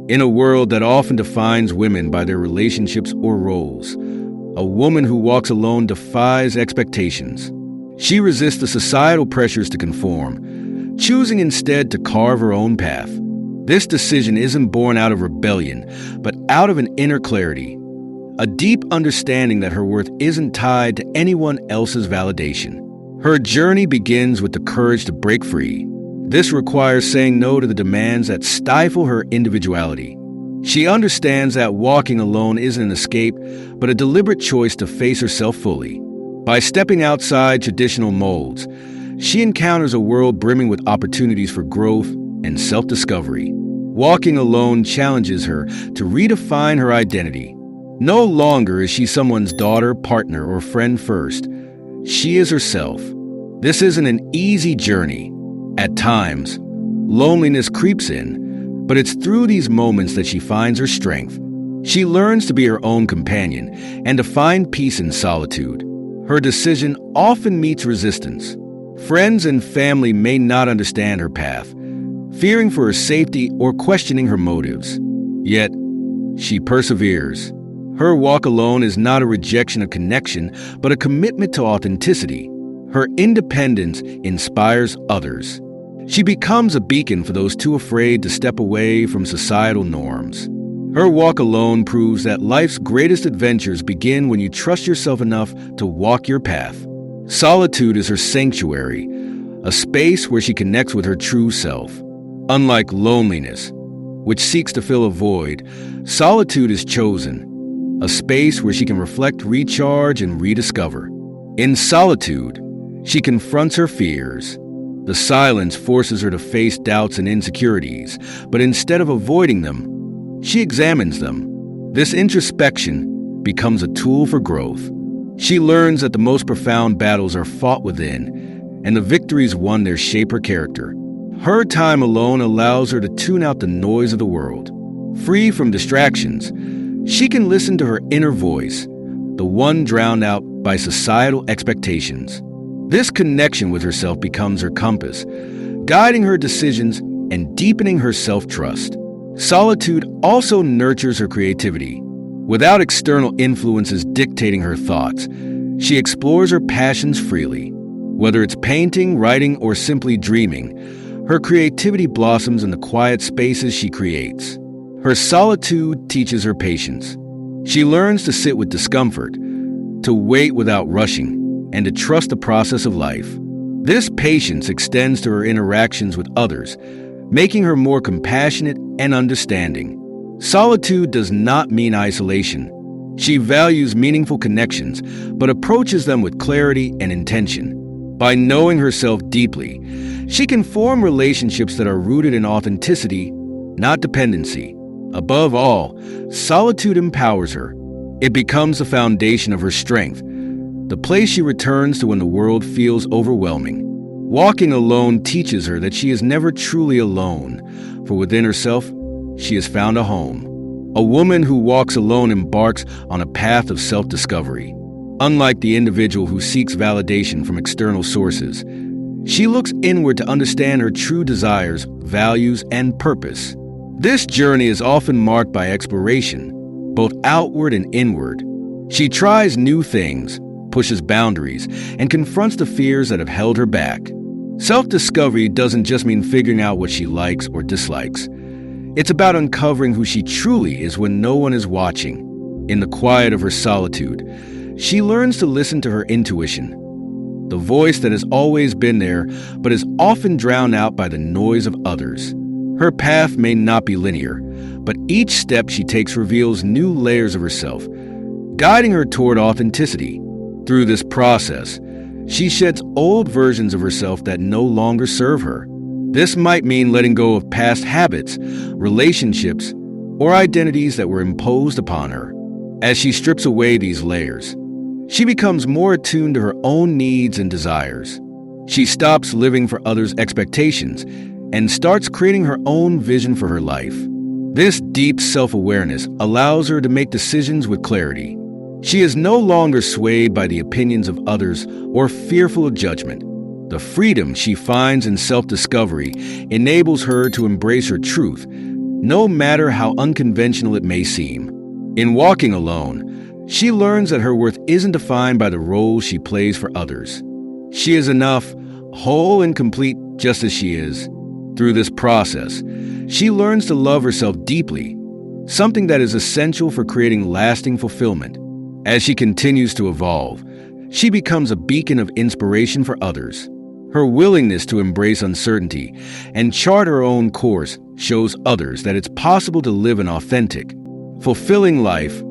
In a world that often defines women by their relationships or roles, a woman who walks alone defies expectations. She resists the societal pressures to conform, choosing instead to carve her own path. This decision isn't born out of rebellion, but out of an inner clarity, a deep understanding that her worth isn't tied to anyone else's validation. Her journey begins with the courage to break free. This requires saying no to the demands that stifle her individuality. She understands that walking alone isn't an escape, but a deliberate choice to face herself fully. By stepping outside traditional molds, she encounters a world brimming with opportunities for growth and self-discovery. Walking alone challenges her to redefine her identity. No longer is she someone's daughter, partner, or friend first. She is herself. This isn't an easy journey. At times, loneliness creeps in, but it's through these moments that she finds her strength. She learns to be her own companion and to find peace in solitude. Her decision often meets resistance. Friends and family may not understand her path, fearing for her safety or questioning her motives. Yet, she perseveres. Her walk alone is not a rejection of connection, but a commitment to authenticity. Her independence inspires others. She becomes a beacon for those too afraid to step away from societal norms. Her walk alone proves that life's greatest adventures begin when you trust yourself enough to walk your path. Solitude is her sanctuary, a space where she connects with her true self. Unlike loneliness, which seeks to fill a void, solitude is chosen, a space where she can reflect, recharge, and rediscover. In solitude, she confronts her fears. The silence forces her to face doubts and insecurities, but instead of avoiding them, she examines them. This introspection becomes a tool for growth. She learns that the most profound battles are fought within, and the victories won there shape her character. Her time alone allows her to tune out the noise of the world. Free from distractions, she can listen to her inner voice, the one drowned out by societal expectations. This connection with herself becomes her compass, guiding her decisions and deepening her self-trust. Solitude also nurtures her creativity. Without external influences dictating her thoughts, she explores her passions freely. Whether it's painting, writing, or simply dreaming, her creativity blossoms in the quiet spaces she creates. Her solitude teaches her patience. She learns to sit with discomfort, to wait without rushing, and to trust the process of life. This patience extends to her interactions with others, making her more compassionate and understanding. Solitude does not mean isolation. She values meaningful connections, but approaches them with clarity and intention. By knowing herself deeply, she can form relationships that are rooted in authenticity, not dependency. Above all, solitude empowers her. It becomes the foundation of her strength, the place she returns to when the world feels overwhelming. Walking alone teaches her that she is never truly alone, for within herself, she has found a home. A woman who walks alone embarks on a path of self-discovery. Unlike the individual who seeks validation from external sources, she looks inward to understand her true desires, values, and purpose. This journey is often marked by exploration, both outward and inward. She tries new things, pushes boundaries, and confronts the fears that have held her back. Self-discovery doesn't just mean figuring out what she likes or dislikes. It's about uncovering who she truly is when no one is watching. In the quiet of her solitude, she learns to listen to her intuition, the voice that has always been there but is often drowned out by the noise of others. Her path may not be linear, but each step she takes reveals new layers of herself, guiding her toward authenticity. Through this process, she sheds old versions of herself that no longer serve her. This might mean letting go of past habits, relationships, or identities that were imposed upon her. As she strips away these layers, she becomes more attuned to her own needs and desires. She stops living for others' expectations and starts creating her own vision for her life. This deep self-awareness allows her to make decisions with clarity. She is no longer swayed by the opinions of others or fearful of judgment. The freedom she finds in self-discovery enables her to embrace her truth, no matter how unconventional it may seem. In walking alone, she learns that her worth isn't defined by the roles she plays for others. She is enough, whole and complete just as she is. Through this process, she learns to love herself deeply, something that is essential for creating lasting fulfillment. As she continues to evolve, she becomes a beacon of inspiration for others. Her willingness to embrace uncertainty and chart her own course shows others that it's possible to live an authentic, fulfilling life,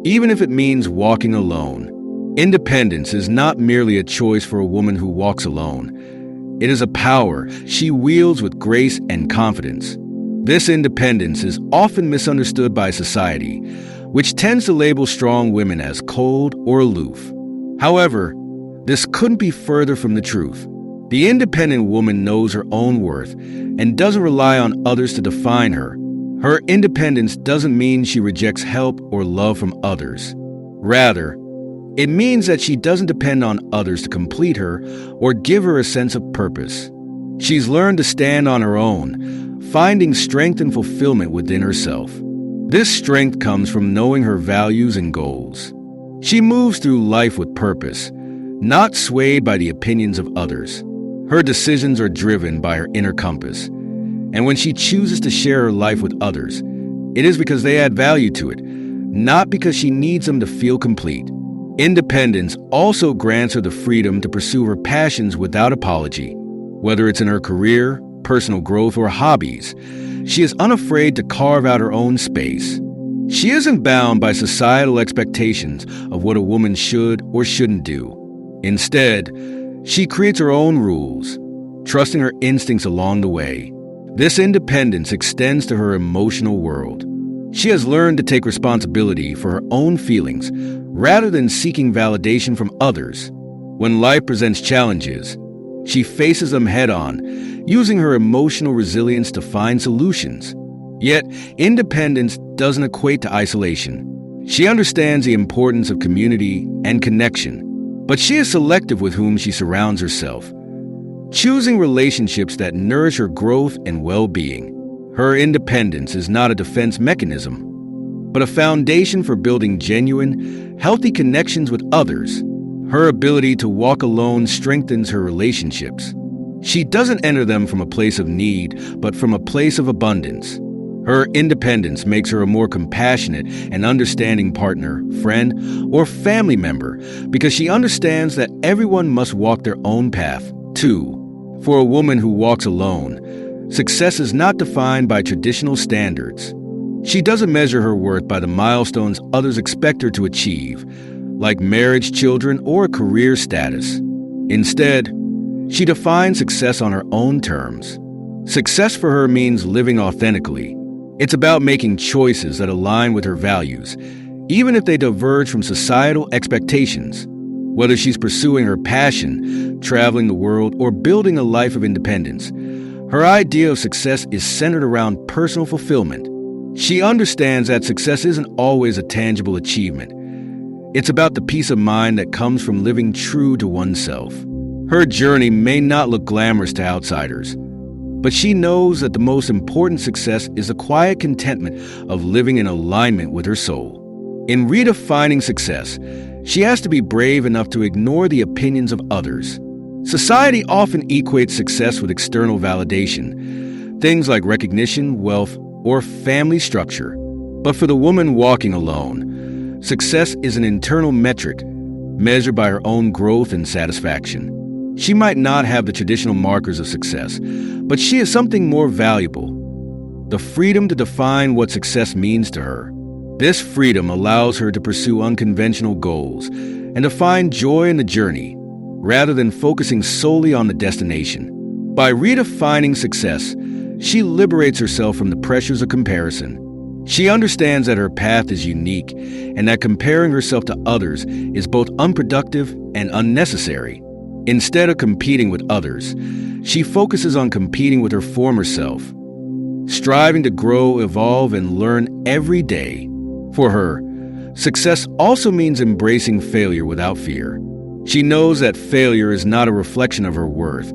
even if it means walking alone. Independence is not merely a choice for a woman who walks alone. It is a power she wields with grace and confidence. This independence is often misunderstood by society, which tends to label strong women as cold or aloof. However, this couldn't be further from the truth. The independent woman knows her own worth and doesn't rely on others to define her. Her independence doesn't mean she rejects help or love from others. Rather, it means that she doesn't depend on others to complete her or give her a sense of purpose. She's learned to stand on her own, finding strength and fulfillment within herself. This strength comes from knowing her values and goals. She moves through life with purpose, not swayed by the opinions of others. Her decisions are driven by her inner compass. And when she chooses to share her life with others, it is because they add value to it, not because she needs them to feel complete. Independence also grants her the freedom to pursue her passions without apology. Whether it's in her career, personal growth, or hobbies, she is unafraid to carve out her own space. She isn't bound by societal expectations of what a woman should or shouldn't do. Instead, she creates her own rules, trusting her instincts along the way. This independence extends to her emotional world. She has learned to take responsibility for her own feelings rather than seeking validation from others. When life presents challenges, she faces them head-on, using her emotional resilience to find solutions. Yet, independence doesn't equate to isolation. She understands the importance of community and connection, but she is selective with whom she surrounds herself, choosing relationships that nourish her growth and well-being. Her independence is not a defense mechanism, but a foundation for building genuine, healthy connections with others. Her ability to walk alone strengthens her relationships. She doesn't enter them from a place of need, but from a place of abundance. Her independence makes her a more compassionate and understanding partner, friend, or family member because she understands that everyone must walk their own path, too. For a woman who walks alone, success is not defined by traditional standards. She doesn't measure her worth by the milestones others expect her to achieve, like marriage, children, or career status. Instead, she defines success on her own terms. Success for her means living authentically. It's about making choices that align with her values, even if they diverge from societal expectations. Whether she's pursuing her passion, traveling the world, or building a life of independence, her idea of success is centered around personal fulfillment. She understands that success isn't always a tangible achievement. It's about the peace of mind that comes from living true to oneself. Her journey may not look glamorous to outsiders, but she knows that the most important success is the quiet contentment of living in alignment with her soul. In redefining success, she has to be brave enough to ignore the opinions of others. Society often equates success with external validation, things like recognition, wealth, or family structure. But for the woman walking alone, success is an internal metric measured by her own growth and satisfaction. She might not have the traditional markers of success, but she is something more valuable: the freedom to define what success means to her. This freedom allows her to pursue unconventional goals and to find joy in the journey, rather than focusing solely on the destination. By redefining success, she liberates herself from the pressures of comparison. She understands that her path is unique and that comparing herself to others is both unproductive and unnecessary. Instead of competing with others, she focuses on competing with her former self, striving to grow, evolve, and learn every day. For her, success also means embracing failure without fear. She knows that failure is not a reflection of her worth,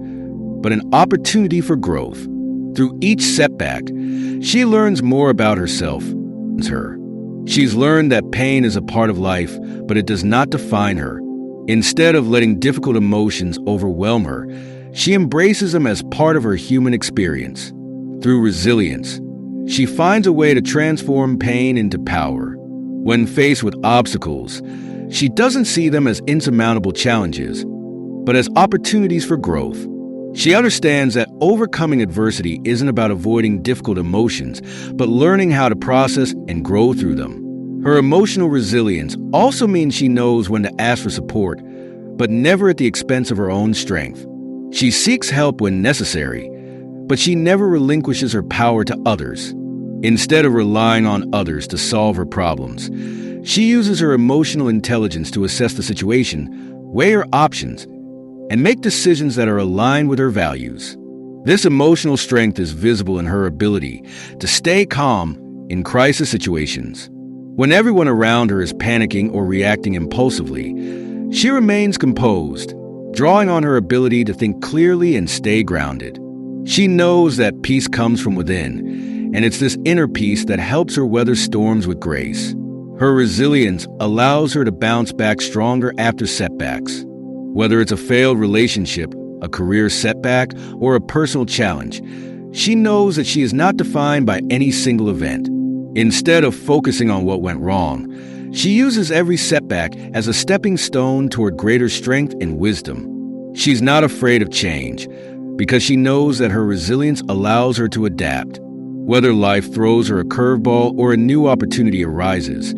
but an opportunity for growth. Through each setback, she learns more about herself. She's learned that pain is a part of life, but it does not define her. Instead of letting difficult emotions overwhelm her, she embraces them as part of her human experience. Through resilience, she finds a way to transform pain into power. When faced with obstacles, she doesn't see them as insurmountable challenges, but as opportunities for growth. She understands that overcoming adversity isn't about avoiding difficult emotions, but learning how to process and grow through them. Her emotional resilience also means she knows when to ask for support, but never at the expense of her own strength. She seeks help when necessary, but she never relinquishes her power to others. Instead of relying on others to solve her problems, she uses her emotional intelligence to assess the situation, weigh her options, and make decisions that are aligned with her values. This emotional strength is visible in her ability to stay calm in crisis situations. When everyone around her is panicking or reacting impulsively, she remains composed, drawing on her ability to think clearly and stay grounded. She knows that peace comes from within, and it's this inner peace that helps her weather storms with grace. Her resilience allows her to bounce back stronger after setbacks. Whether it's a failed relationship, a career setback, or a personal challenge, she knows that she is not defined by any single event. Instead of focusing on what went wrong, she uses every setback as a stepping stone toward greater strength and wisdom. She's not afraid of change, because she knows that her resilience allows her to adapt. Whether life throws her a curveball or a new opportunity arises,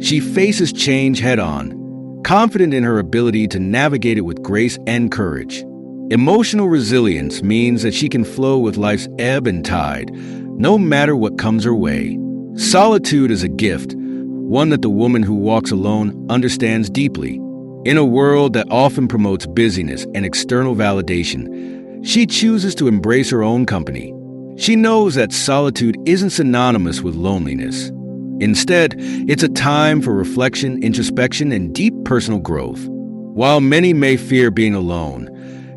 she faces change head-on, confident in her ability to navigate it with grace and courage. Emotional resilience means that she can flow with life's ebb and tide, no matter what comes her way. Solitude is a gift, one that the woman who walks alone understands deeply. In a world that often promotes busyness and external validation, she chooses to embrace her own company. She knows that solitude isn't synonymous with loneliness. Instead, it's a time for reflection, introspection, and deep personal growth. While many may fear being alone,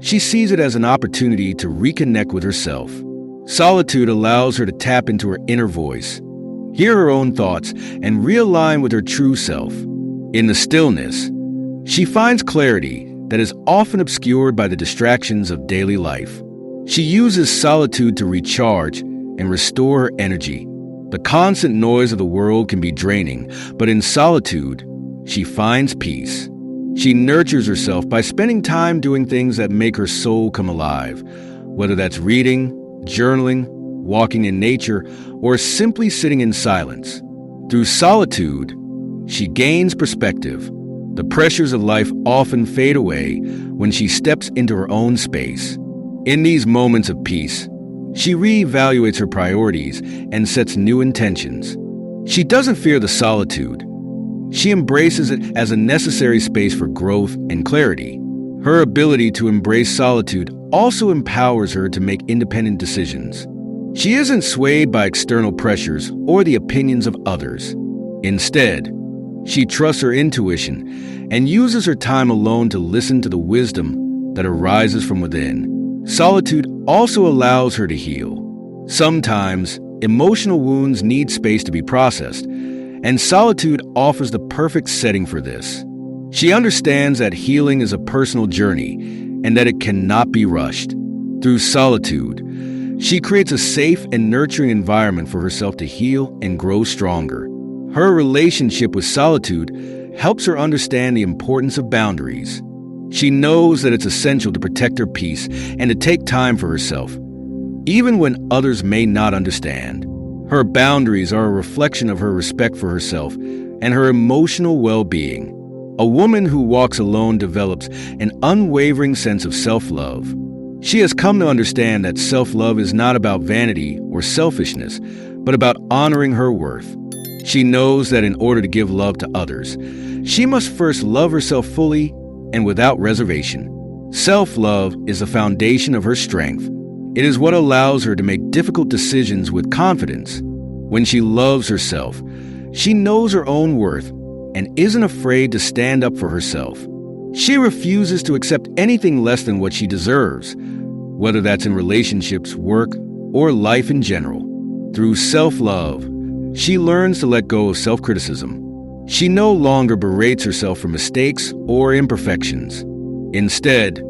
she sees it as an opportunity to reconnect with herself. Solitude allows her to tap into her inner voice, hear her own thoughts, and realign with her true self. In the stillness, she finds clarity that is often obscured by the distractions of daily life. She uses solitude to recharge and restore her energy. The constant noise of the world can be draining, but in solitude, she finds peace. She nurtures herself by spending time doing things that make her soul come alive, whether that's reading, journaling, walking in nature, or simply sitting in silence. Through solitude, she gains perspective. The pressures of life often fade away when she steps into her own space. In these moments of peace, she reevaluates her priorities and sets new intentions. She doesn't fear the solitude. She embraces it as a necessary space for growth and clarity. Her ability to embrace solitude also empowers her to make independent decisions. She isn't swayed by external pressures or the opinions of others. Instead, she trusts her intuition and uses her time alone to listen to the wisdom that arises from within. Solitude also allows her to heal. Sometimes, emotional wounds need space to be processed, and solitude offers the perfect setting for this. She understands that healing is a personal journey and that it cannot be rushed. Through solitude, she creates a safe and nurturing environment for herself to heal and grow stronger. Her relationship with solitude helps her understand the importance of boundaries. She knows that it's essential to protect her peace and to take time for herself, even when others may not understand. Her boundaries are a reflection of her respect for herself and her emotional well-being. A woman who walks alone develops an unwavering sense of self-love. She has come to understand that self-love is not about vanity or selfishness, but about honoring her worth. She knows that in order to give love to others, she must first love herself fully and without reservation. Self-love is the foundation of her strength. It is what allows her to make difficult decisions with confidence. When she loves herself, she knows her own worth and isn't afraid to stand up for herself. She refuses to accept anything less than what she deserves, whether that's in relationships, work, or life in general. Through self-love, she learns to let go of self-criticism. She no longer berates herself for mistakes or imperfections. Instead,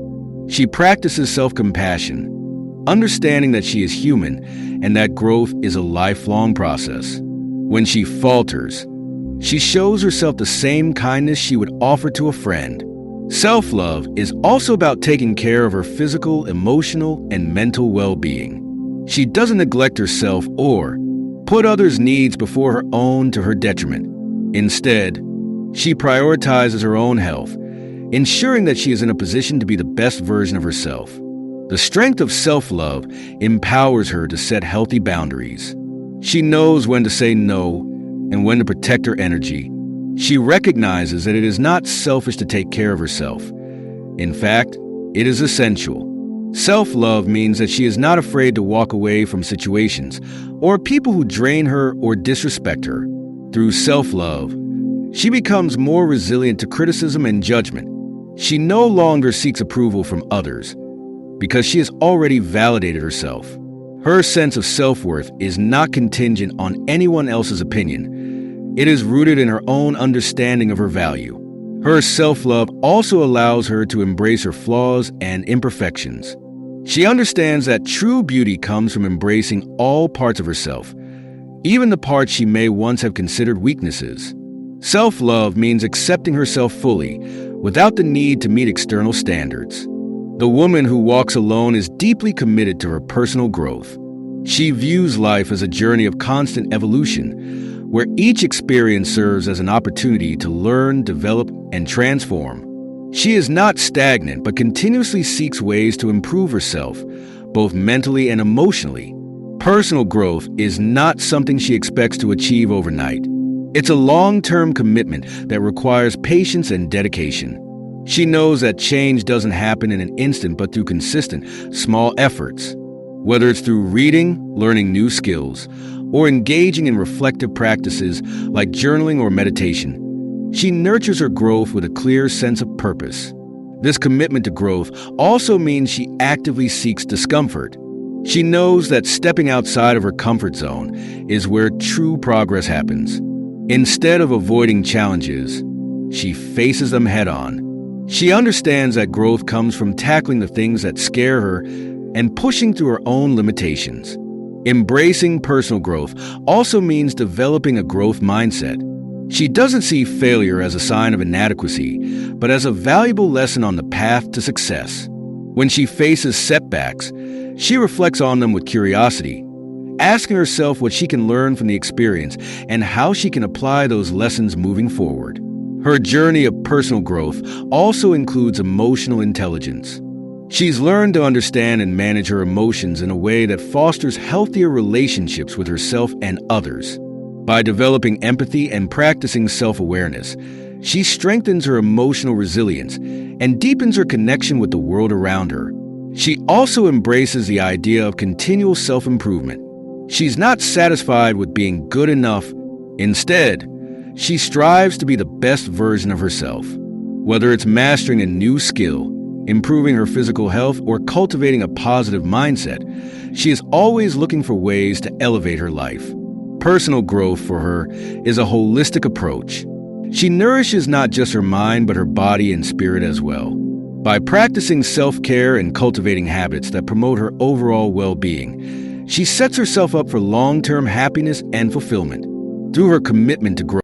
she practices self-compassion, understanding that she is human and that growth is a lifelong process. When she falters, she shows herself the same kindness she would offer to a friend. Self-love is also about taking care of her physical, emotional, and mental well-being. She doesn't neglect herself or put others' needs before her own to her detriment. Instead, she prioritizes her own health, ensuring that she is in a position to be the best version of herself. The strength of self-love empowers her to set healthy boundaries. She knows when to say no and when to protect her energy. She recognizes that it is not selfish to take care of herself. In fact, it is essential. Self-love means that she is not afraid to walk away from situations or people who drain her or disrespect her. Through self-love, she becomes more resilient to criticism and judgment. She no longer seeks approval from others because she has already validated herself. Her sense of self-worth is not contingent on anyone else's opinion. It is rooted in her own understanding of her value. Her self-love also allows her to embrace her flaws and imperfections. She understands that true beauty comes from embracing all parts of herself, even the parts she may once have considered weaknesses. Self-love means accepting herself fully, without the need to meet external standards. The woman who walks alone is deeply committed to her personal growth. She views life as a journey of constant evolution, where each experience serves as an opportunity to learn, develop, and transform. She is not stagnant, but continuously seeks ways to improve herself, both mentally and emotionally. Personal growth is not something she expects to achieve overnight. It's a long-term commitment that requires patience and dedication. She knows that change doesn't happen in an instant, but through consistent, small efforts. Whether it's through reading, learning new skills, or engaging in reflective practices like journaling or meditation, she nurtures her growth with a clear sense of purpose. This commitment to growth also means she actively seeks discomfort. She knows that stepping outside of her comfort zone is where true progress happens. Instead of avoiding challenges, she faces them head-on. She understands that growth comes from tackling the things that scare her and pushing through her own limitations. Embracing personal growth also means developing a growth mindset. She doesn't see failure as a sign of inadequacy, but as a valuable lesson on the path to success. When she faces setbacks, she reflects on them with curiosity, asking herself what she can learn from the experience and how she can apply those lessons moving forward. Her journey of personal growth also includes emotional intelligence. She's learned to understand and manage her emotions in a way that fosters healthier relationships with herself and others. By developing empathy and practicing self-awareness, she strengthens her emotional resilience and deepens her connection with the world around her. She also embraces the idea of continual self-improvement. She's not satisfied with being good enough. Instead, she strives to be the best version of herself. Whether it's mastering a new skill, improving her physical health, or cultivating a positive mindset, she is always looking for ways to elevate her life. Personal growth for her is a holistic approach. She nourishes not just her mind, but her body and spirit as well. By practicing self-care and cultivating habits that promote her overall well-being, she sets herself up for long-term happiness and fulfillment. Through her commitment to growth,